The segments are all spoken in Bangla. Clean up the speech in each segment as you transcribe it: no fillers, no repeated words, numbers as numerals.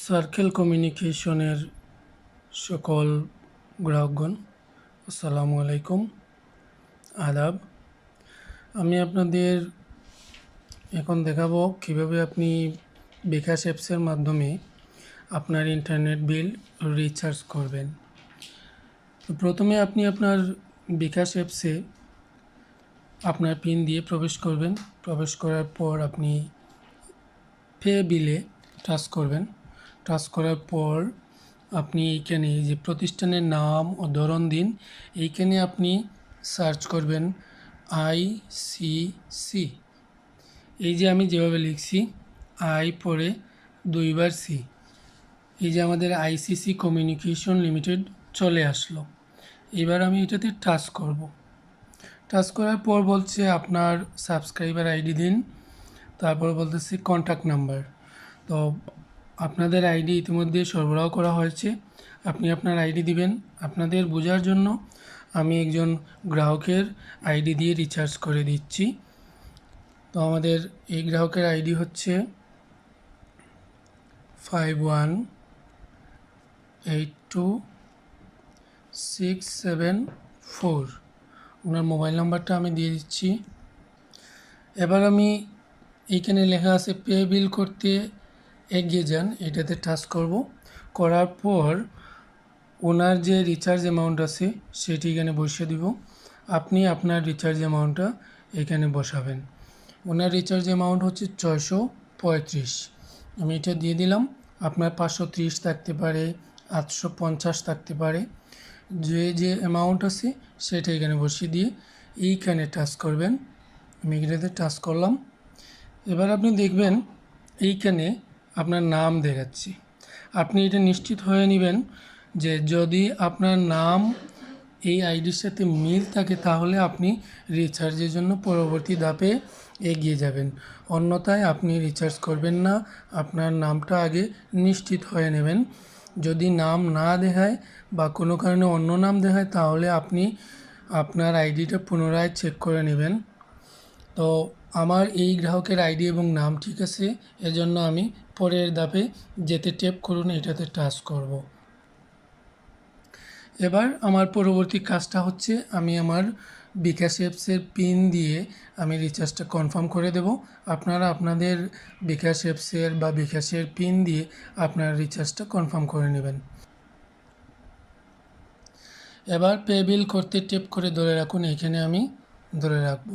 সার্কেল কমিউনিকেশনের সকল গ্রাহকগণ আসসালামু আলাইকুম, আদাব। আমি আপনাদের এখন দেখাবো কিভাবে আপনি বিকাশ অ্যাপসের মাধ্যমে আপনার ইন্টারনেট বিল রিচার্জ করবেন। তো প্রথমে আপনি আপনার বিকাশ অ্যাপসে আপনার পিন দিয়ে প্রবেশ করবেন। প্রবেশ করার পর আপনি পে বিলে টাচ করবেন। টাচ করার পর আপনি এইখানে যে প্রতিষ্ঠানের নাম ও ধরন দিন, এইখানে আপনি সার্চ করবেন ICC। এই যে আমি যেভাবে লিখছি আই পরে দুইবার সি, এই যে আমাদের ICC কমিউনিকেশন লিমিটেড চলে আসলো। এবার আমি এটাতে টাচ করব। টাচ করার পর বলছে আপনার সাবস্ক্রাইবার আইডি দিন, তারপর বলতেছি কন্ট্যাক্ট নাম্বার। তো আপনাদের আইডি ইতিমধ্যে সরবরাহ করা হয়েছে, আপনি আপনার আইডি দিবেন। আপনাদের বোঝার জন্য আমি একজন গ্রাহকের আইডি দিয়ে রিচার্জ করে দিচ্ছি। তো আমাদের এই গ্রাহকের আইডি হচ্ছে 518267 ওনার মোবাইল নাম্বারটা আমি দিয়ে দিচ্ছি। এবার আমি এইখানে লেখা আছে পে বিল করতে এগিয়ে যান, এটাতে টাচ করব। করার পর ওনার যে রিচার্জ অ্যামাউন্ট আছে সেটি এখানে বসিয়ে দিব। আপনি আপনার রিচার্জ অ্যামাউন্টটা এখানে বসাবেন। ওনার রিচার্জ অ্যামাউন্ট হচ্ছে 635, আমি এটা দিয়ে দিলাম। আপনার 530 থাকতে পারে, 850 থাকতে পারে, যে অ্যামাউন্ট আছে সেটা এখানে বসিয়ে দিয়ে এইখানে টাচ করবেন। আমি এখানে টাচ করলাম। এবার আপনি দেখবেন এইখানে আপনার নাম দেখাচ্ছে। আপনি এটা নিশ্চিত হয়ে নেবেন যে যদি আপনার নাম এই আইডির সাথে মিল থাকে তাহলে আপনি রিচার্জের জন্য পরবর্তী ধাপে এগিয়ে যাবেন, অন্যথায় আপনি রিচার্জ করবেন না। আপনার নামটা আগে নিশ্চিত হয়ে নেবেন। যদি নাম না দেখায় বা কোনো কারণে অন্য নাম দেখায় তাহলে আপনি আপনার আইডিটা পুনরায় চেক করে নেবেন। তো আমার এই গ্রাহকের আইডি এবং নাম ঠিক আছে, এজন্য আমি পরের ধাপে যেতে ট্যাপ করুন এটাতে টাচ করব। এবার আমার পরবর্তী কাজটা হচ্ছে আমি আমার বিকাশ অ্যাপসের পিন দিয়ে আমি রিচার্জটা কনফার্ম করে দেব। আপনারা আপনাদের বিকাশ অ্যাপসের বা বিকাশের পিন দিয়ে আপনার রিচার্জটা কনফার্ম করে নেবেন। এবার পে বিল করতে ট্যাপ করে ধরে রাখুন, এখানে আমি ধরে রাখব,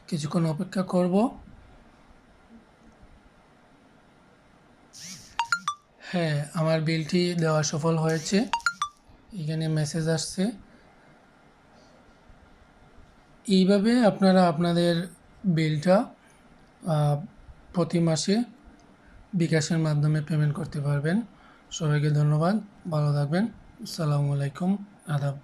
কিছুক্ষণ অপেক্ষা করব। হ্যাঁ, আমার বিলটি দেওয়া সফল হয়েছে, এখানে মেসেজ আসছে। এইভাবে আপনারা আপনাদের বিলটা প্রতি মাসে বিকাশের মাধ্যমে পেমেন্ট করতে পারবেন। সবাইকে ধন্যবাদ, ভালো থাকবেন। আসসালামু আলাইকুম, আদাব।